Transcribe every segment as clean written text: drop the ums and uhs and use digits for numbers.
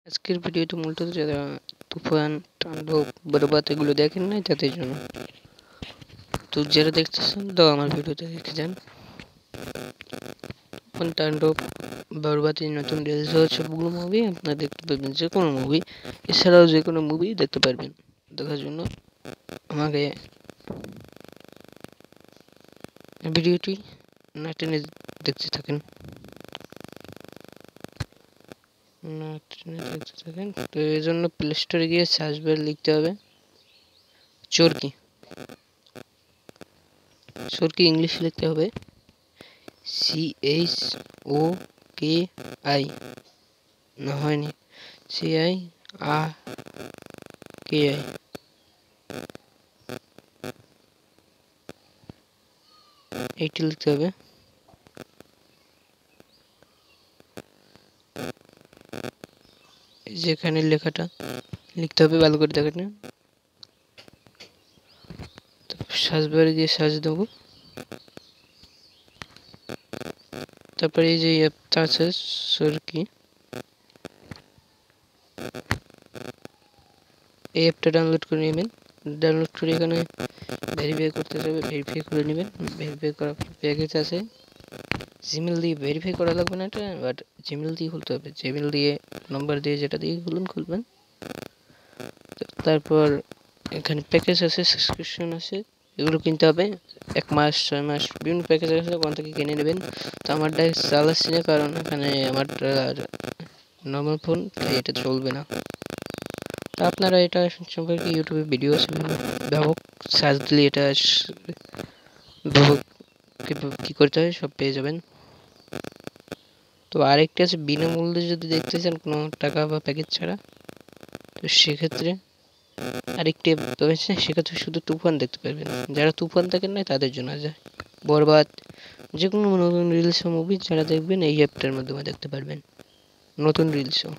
আজকের ভিডিওতে মূলত যারা তুফান, তাণ্ডব, বরবাদ এগুলো দেখেন নাই তাদের জন্য। তো যারা দেখতেছেন তো আমার ভিডিওতে দেখে যান। তুফান, তাণ্ডব, বরবাদ এই নতুন রিলিজ হওয়া সবগুলো মুভি আপনারা দেখতে পারবেন, যে কোনো মুভি, এছাড়াও যে কোনো মুভি দেখতে পারবেন। দেখার জন্য আমাকে ভিডিওটি না টেনে দেখতে থাকেন, তো এই জন্য প্লে স্টোরে গিয়ে সার্চ বারে লিখতে হবে চরকি। চরকি ইংলিশে লিখতে হবে CHOKI, না হয়নি, CIRKI। এইটি লিখতে হবে। যেখানে লেখাটা লিখতে হবে ভালো করে দেখেন না। সার্চ বারে গিয়ে সার্চ দেবো, তারপরে এই যে অ্যাপটা আছে চরকি, এই অ্যাপটা ডাউনলোড করে নেবেন। ডাউনলোড করে এখানে ভেরিফাই করতে হবে, ভেরিফাই করে নেবেন। ভেরিফাই করার প্যাকেজ আছে, জিমেল দিয়ে ভেরিফাই করা লাগবে না এটা, বাট জিমেল দিয়ে খুলতে হবে। জিমেল দিয়ে নম্বর দিয়ে যেটা দিয়ে খুলবেন। তারপর এখানে প্যাকেজ আছে, সাবস্ক্রিপশন আছে, এগুলো কিনতে হবে। 1 মাস, 6 মাস বিভিন্ন প্যাকেজ আছে, ওখান থেকে কিনে নেবেন। তো আমারটা চালাচ্ছি না, কারণ এখানে আমার নর্মাল ফোন, তাই এটা চলবে না। তো আপনারা এটা সম্পর্কে ইউটিউবে ভিডিও আছে, ব্যাপক সার্চ দিলে এটা ব্যাপক কী করতে হয় সব পেয়ে যাবেন। তো আরেকটা আছে বিনামূল্যে যদি দেখতে চান কোনো টাকা বা প্যাকেজ ছাড়া, তো সেক্ষেত্রে আরেকটি রয়েছে, সেক্ষেত্রে শুধু তুফান দেখতে পারবেন। যারা তুফান দেখেন না তাদের জন্য আছে বরবাদ, যে কোনো নতুন রিলস মুভি যারা দেখবেন এই অ্যাপটার মাধ্যমে দেখতে পারবেন নতুন রিলসও।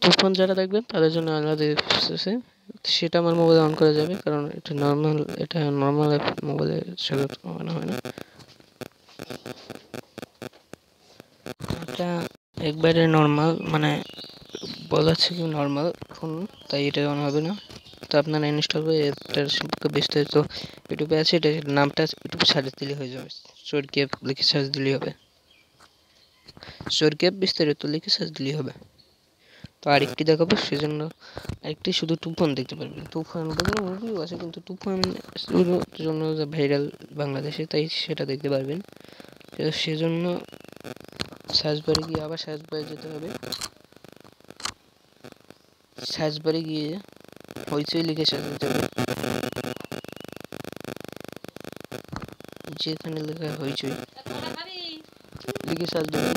তুফান যারা দেখবেন তাদের জন্য আলাদা আছে, সেটা আমার মোবাইলে অন করা যাবে, কারণ এটা নর্মাল মোবাইলে সেটা মনে হয় না। এটা একবারে নর্মাল, মানে বলাচ্ছে কি নর্মাল ফোন, তাই এটা অন হবে না। তো আপনারা ইনস্টল করে এটার সম্পর্কে বিস্তারিত ইউটিউবে আছে, এটা নামটা ইউটিউবে সার্চ দিলে হয়ে যাবে, চরকি অ্যাপ লিখে সার্চ দিলেই হবে। চরকি অ্যাপ বিস্তারিত লিখে সার্চ দিলেই হবে। তো আরেকটি দেখাবো, সেজন্য আরেকটি শুধু তুফান দেখতে পারবেন। তুফান বিভিন্ন মুভিও আছে, কিন্তু তুফান জন্য ভাইরাল বাংলাদেশে, তাই সেটা দেখতে পারবেন। সেজন্য সার্চ বারে গিয়ে আবার সার্চ বারে যেতে হবে। সার্চ বারে গিয়ে হইচই লিখে সার্চ দিতে হবে, যেখানে লেখা হইচই লিখে সার্চ দেবেন।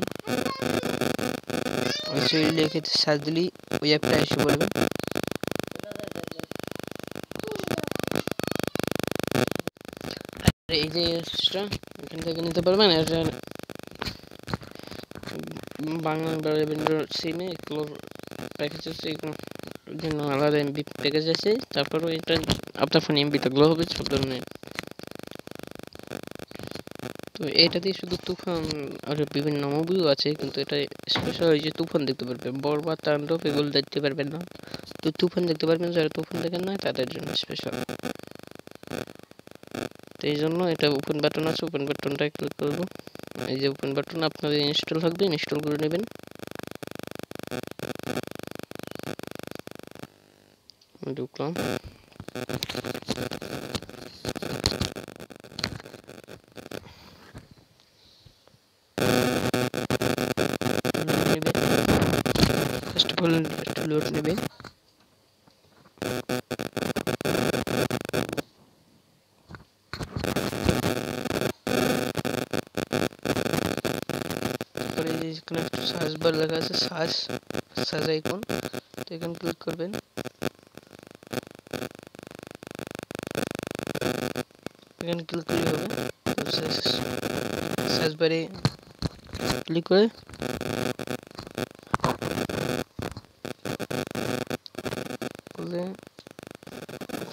হইচই লিখে সার্চ দিলেই ওই অ্যাপটা এসে পড়বে। এই যে অ্যাপসটা এখান থেকে নিতে পারবেন। এটা বাংলা বা রবীন্দ্র সিমে এগুলো প্যাকেজ আছে, এগুলো জন্য আলাদা এমবি প্যাকেজ আছে। তারপরও এটা আপনার ফোনে এমবি থাকলেও হবে, সব ধরনের। তো এটা দিয়ে শুধু তুফান আর বিভিন্ন মুভিও আছে, কিন্তু এটা স্পেশাল ওই যে তুফান দেখতে পারবেন, বরবাদ, তাণ্ডব এগুলো দেখতে পারবেন না। তো তুফান দেখতে পারবেন, যারা তুফান দেখেন না তাদের জন্য স্পেশাল। তো এই জন্য এটা ওপেন বাটন আছে, ওপেন বাটনটা ক্লিক করব। এই যে ওপেন বাটন আপনাদের ইনস্টল থাকবে, ইনস্টল করে নেবেন। ঢুকলাম, ফার্স্ট অফ অল লোড নেবে। তারপরে এখানে একটু সার্চ বার লেখা আছে, সার্চ আইকন, তো এখানে ক্লিক করবেন। এখানে ক্লিক করলে হবে, সার্চ বারে ক্লিক করে করলে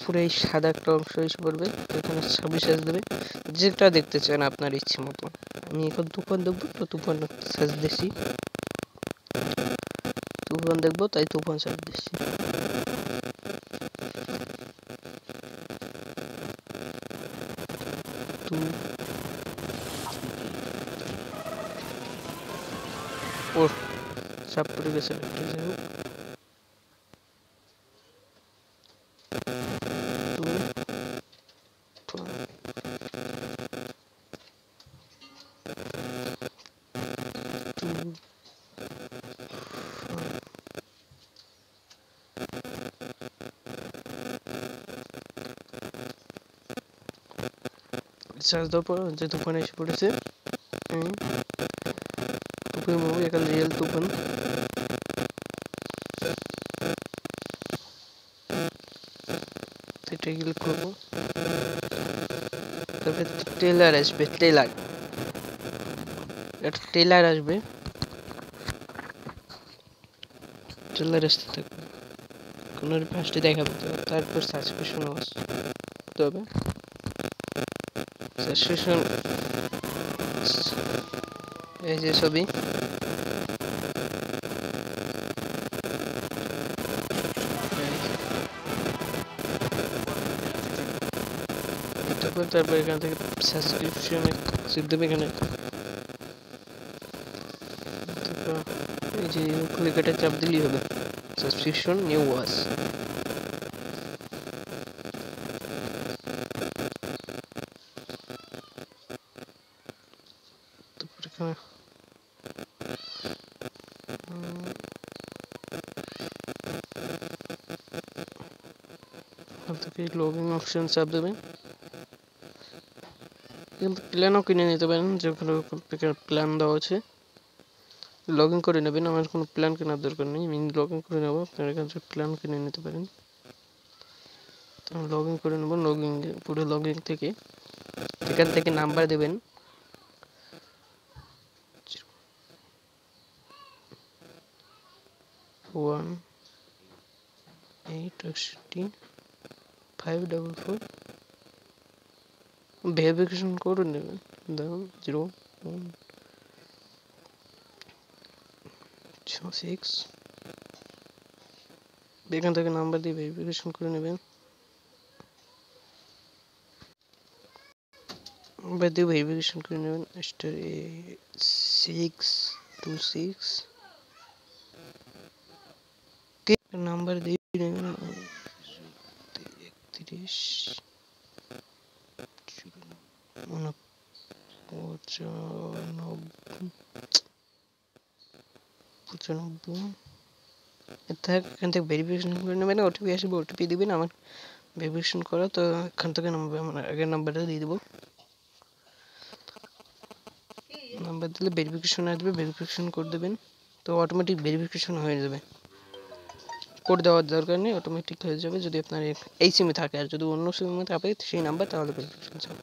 পুরো এই সাদা একটা অংশ এসে পড়বে। এখানে ছবি সার্চ দেবে, যেটা দেখতে চান আপনার ইচ্ছে মতো। আমি এখন তুফান দেখবো, তো তুফান সার্চ দিচ্ছি। তুফান দেখবো, তাই তুফান সার্চ দিচ্ছি। ও চাপ পড়ে গেছে একটা, যাই হোক। সার্চ দেওয়ার পর যে তুফান এসে পড়েছে, তুফান মুভি এখানে রিয়েল তুফান। এটা ক্লিক করবো, তারপরে ট্রেলার আসবে, ট্রেলার আসবে, ট্রেলার আসতে থাকবে, কোনো ফার্স্টে দেখাবে, তারপর সাবস্ক্রিপশন করতে হবে। সাবস্ক্রিপশন এই যে ছবি, তারপর এখান থেকে সাবস্ক্রিপশনে ক্লিক দেবে। এখানে এই যে ক্লিকেটে চাপ দিলেই হবে, সাবস্ক্রিপশন নিউ ওয়াচ। তারপর এখানে থেকে লগইন অপশন চাপ দেবেন। কিন্তু প্ল্যানও কিনে নিতে পারেন, যেখানে প্ল্যান দেওয়া আছে, লগ ইন করে নেবেন। আমার কোনো প্ল্যান কেনার দরকার নেই, আমি লগ ইন করে নেবো। আপনার এখান থেকে প্ল্যান কিনে নিতে পারেন। তো আমি লগ ইন করে নেবো। পুরো লগ ইন থেকে এখান থেকে নাম্বার দেবেন, 1-8-544 ভেরিফিকেশন করে নেবেন। দেখুন 0-1-6 এখান থেকে নাম্বার দিয়ে ভেরিফিকেশন করে নেবেন। ভেরিফিকেশন করে নেবেন *626 নাম্বার দিয়ে নেবেন 31 95 এখান থেকে ভেরিফিকেশন করে নেবেন। ওটিপি আসবে, ওটিপি দিবেন। আমার ভেরিফিকেশন করা, তো এখান থেকে আমার আগের নাম্বারটা দিয়ে দেবো। নাম্বার দিলে ভেরিফিকেশন আসবে, ভেরিফিকেশন করে দেবেন, তো অটোমেটিক ভেরিফিকেশন হয়ে যাবে। কোড দেওয়ার দরকার নেই, অটোমেটিক হয়ে যাবে যদি আপনার এই সিমে থাকে। আর যদি অন্য সিমে থাকে সেই নাম্বার, তাহলে ভেরিফিকেশন যাবে।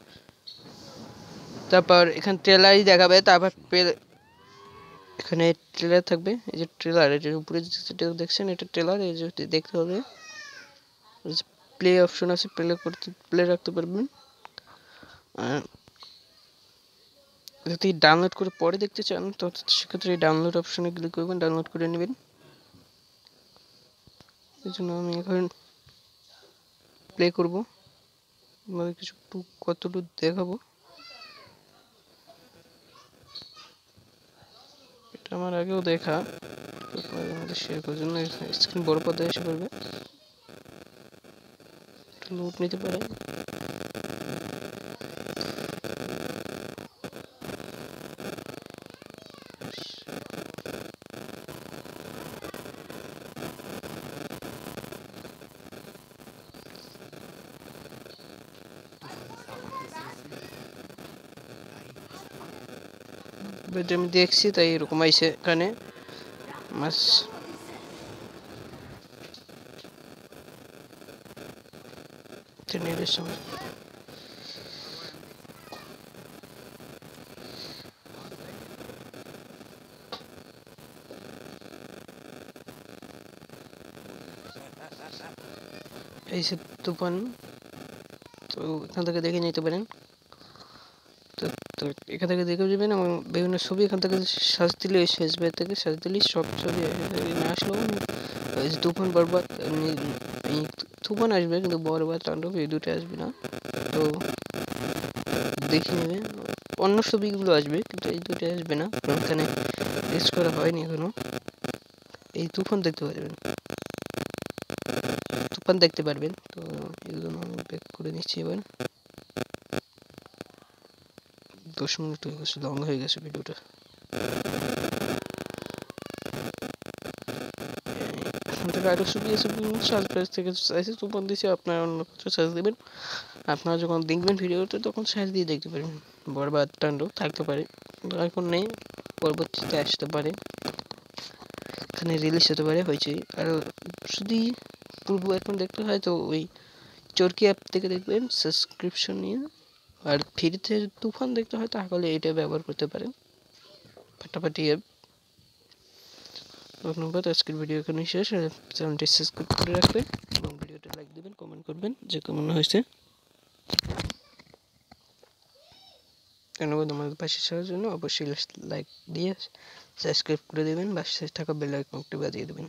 তারপর এখানে ট্রেলারই দেখাবে। তারপর এখানে ট্রেলার থাকবে, এই যে ট্রেলার, এটার উপরে যেটা দেখছেন এটা ট্রেলার। এই যে দেখতে হবে, প্লে অপশন আছে, প্লে রাখতে পারবেন। আর যদি ডাউনলোড করে পরে দেখতে চান, তো সেক্ষেত্রে ডাউনলোড অপশনে ক্লিক করবেন, ডাউনলোড করে নেবেন। এই জন্য আমি এখন প্লে করব, আমাদের কিছু কতটুকু দেখাবো। এটা আমার আগেও দেখা, আমাদের শেয়ার করার জন্য স্ক্রিন বড় পর্দায় এসে পড়বে, লোড নিতে পারে। আমি দেখছি, তাই এরকম আইছে এখানে মাছ। ট্রেনের সময় এই সে তুফান, তো এখান থেকে দেখে নিতে পারেন। তো তো এখান থেকে দেখে যাবেন এবং বিভিন্ন ছবি এখান থেকে সার্চ দিলে ওই শেষ বার থেকে সার্চ দিলেই সব ছবি না আসলেও ওই যে তুফান বরবাদ এই তুফান আসবে কিন্তু বরবাদ তাণ্ডব এই দুটো আসবে না। তো দেখে নেবে, অন্য ছবিগুলো আসবে কিন্তু এই দুটো আসবে না, কারণ এখানে টেস্ট করা হয়নি এখনো। এই তুফান দেখতে পারবেন, তুফান দেখতে পারবেন। তো এগুলো আমি ব্যাক করে নিচ্ছি এবার। 10 মিনিট হয়ে গেছে, লং হয়ে গেছে ভিডিওটা। এখান থেকে আরও ছবি আছে সার্চ প্রাইস থেকে চাইছে তুফান দিয়েছে, আপনারা অন্য কিছু সার্চ দেবেন। আপনারা যখন দেখবেন ভিডিওতে তখন সার্চ দিয়ে দেখতে পারেন। বরবাদ তাণ্ডব থাকতে পারে, এখন নেই, পরবর্তীতে আসতে পারে, এখানে রিলিজ হতে পারে হয়েছে। আর যদি পূর্ব এখন দেখতে হয় তো ওই চরকি অ্যাপ থেকে দেখবেন সাবস্ক্রিপশন নিয়ে। আর ফ্রিতে তুফান দেখতে হয় তাহলে এটা ব্যবহার করতে পারেন, ফাটাফাটি অ্যাপ। ধন্যবাদ, আজকের ভিডিও এখানে শেষ। চ্যানেলটি সাবস্ক্রাইব করে রাখবেন এবং ভিডিওটা লাইক দেবেন, কমেন্ট করবেন যে কেমন হয়েছে। ধন্যবাদ। আমাদের পাশে থাকার জন্য অবশ্যই লাইক দিয়ে সাবস্ক্রাইব করে দেবেন, পাশে থাকা বেল আইকনটি বাজিয়ে দেবেন।